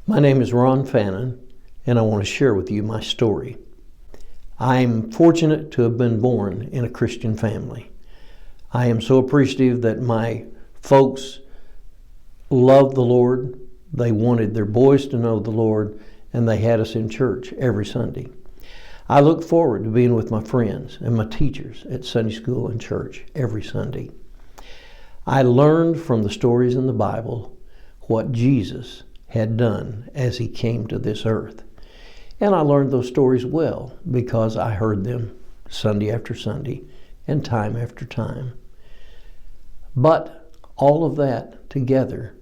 My name is Ron Fannin, and I want to share with you my story. I'm fortunate to have been born in a Christian family. I am so appreciative that my folks loved the Lord. They wanted their boys to know the Lord, and they had us in church every Sunday. I look forward to being with my friends and my teachers at Sunday school and church every Sunday. I learned from the stories in the Bible what Jesus had done as he came to this earth. And I learned those stories well because I heard them Sunday after Sunday and time after time. But all of that together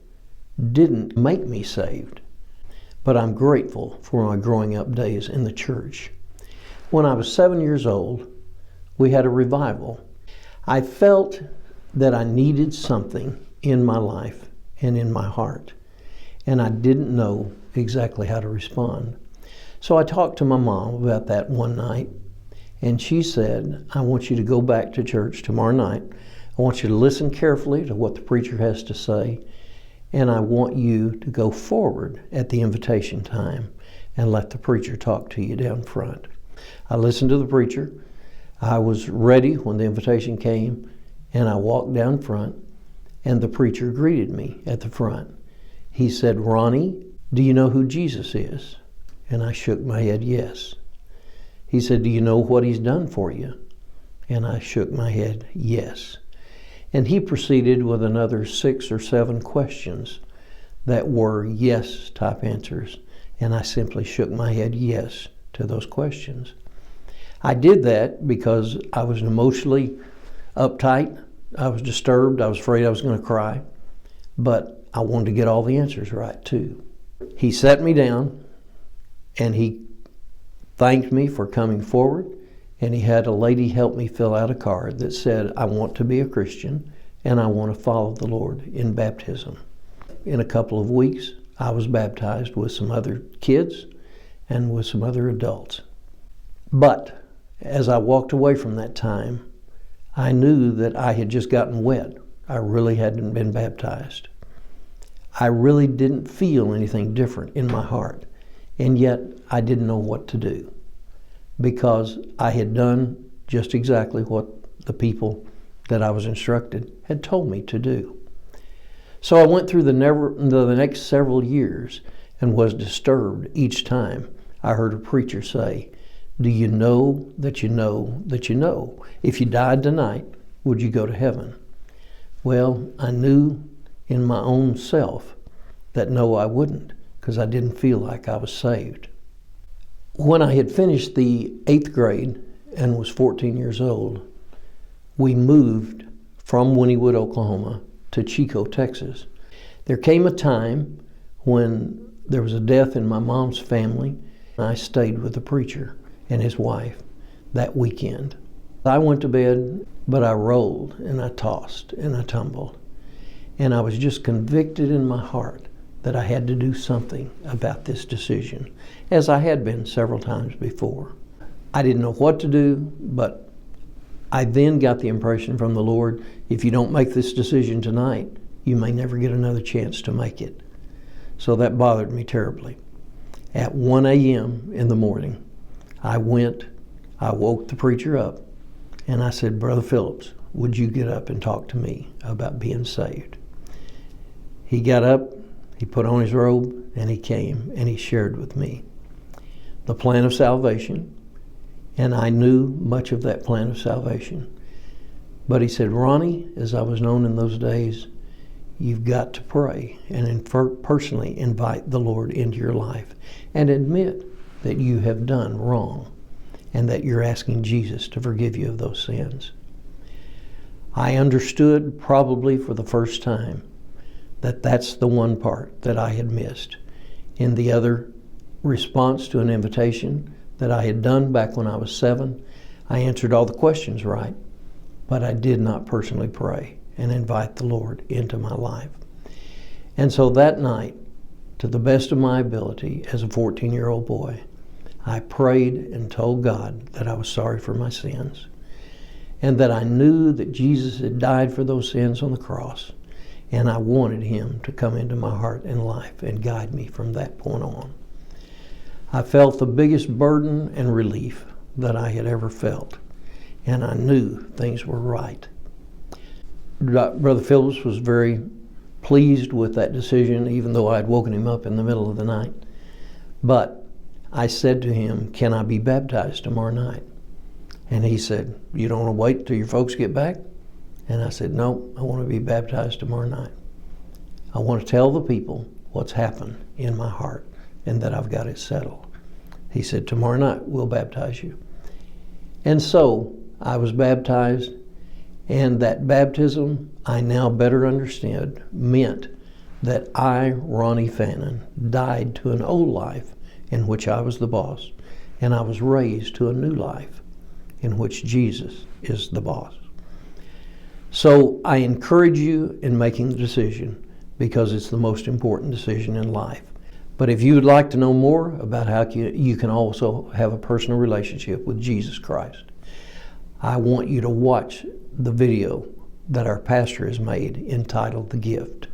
didn't make me saved. But I'm grateful for my growing up days in the church. When I was 7 years old, we had a revival. I felt that I needed something in my life and in my heart, and I didn't know exactly how to respond. So I talked to my mom about that one night, and she said, I want you to go back to church tomorrow night. I want you to listen carefully to what the preacher has to say, and I want you to go forward at the invitation time and let the preacher talk to you down front. I listened to the preacher. I was ready when the invitation came, and I walked down front, and the preacher greeted me at the front. He said, Ronnie, do you know who Jesus is? And I shook my head, yes. He said, do you know what he's done for you? And I shook my head, yes. And he proceeded with another 6 or 7 questions that were yes type answers. And I simply shook my head, yes, to those questions. I did that because I was emotionally uptight. I was disturbed. I was afraid I was going to cry. But I wanted to get all the answers right, too. He sat me down, and he thanked me for coming forward, and he had a lady help me fill out a card that said, I want to be a Christian, and I want to follow the Lord in baptism. In a couple of weeks, I was baptized with some other kids and with some other adults. But as I walked away from that time, I knew that I had just gotten wet. I really hadn't been baptized. I really didn't feel anything different in my heart, and yet I didn't know what to do because I had done just exactly what the people that I was instructed had told me to do. So I went through the next several years and was disturbed each time I heard a preacher say, do you know that you know that you know? If you died tonight, would you go to heaven? Well, I knew in my own self that no, I wouldn't, because I didn't feel like I was saved. When I had finished the 8th grade and was 14 years old, we moved from Wynnewood, Oklahoma to Chico, Texas. There came a time when there was a death in my mom's family. I stayed with the preacher and his wife that weekend. I went to bed, but I rolled and I tossed and I tumbled. And I was just convicted in my heart that I had to do something about this decision, as I had been several times before. I didn't know what to do, but I then got the impression from the Lord, if you don't make this decision tonight, you may never get another chance to make it. So that bothered me terribly. At 1 a.m. in the morning, I woke the preacher up, and I said, Brother Phillips, would you get up and talk to me about being saved? He got up, he put on his robe, and he came, and he shared with me the plan of salvation, and I knew much of that plan of salvation. But he said, Ronnie, as I was known in those days, you've got to pray and personally invite the Lord into your life and admit that you have done wrong and that you're asking Jesus to forgive you of those sins. I understood probably for the first time that that's the one part that I had missed. In the other response to an invitation that I had done back when I was 7, I answered all the questions right, but I did not personally pray and invite the Lord into my life. And so that night, to the best of my ability as a 14-year-old boy, I prayed and told God that I was sorry for my sins and that I knew that Jesus had died for those sins on the cross and I wanted him to come into my heart and life and guide me from that point on. I felt the biggest burden and relief that I had ever felt, and I knew things were right. Brother Phillips was very pleased with that decision, even though I had woken him up in the middle of the night. But I said to him, "Can I be baptized tomorrow night?" And he said, "You don't want to wait till your folks get back?" And I said, "No, I want to be baptized tomorrow night. I want to tell the people what's happened in my heart and that I've got it settled." He said, "Tomorrow night we'll baptize you." And so I was baptized, and that baptism, I now better understood, meant that I, Ronnie Fannin, died to an old life in which I was the boss, and I was raised to a new life in which Jesus is the boss. So I encourage you in making the decision, because it's the most important decision in life. But if you would like to know more about how you can also have a personal relationship with Jesus Christ, I want you to watch the video that our pastor has made entitled "The Gift."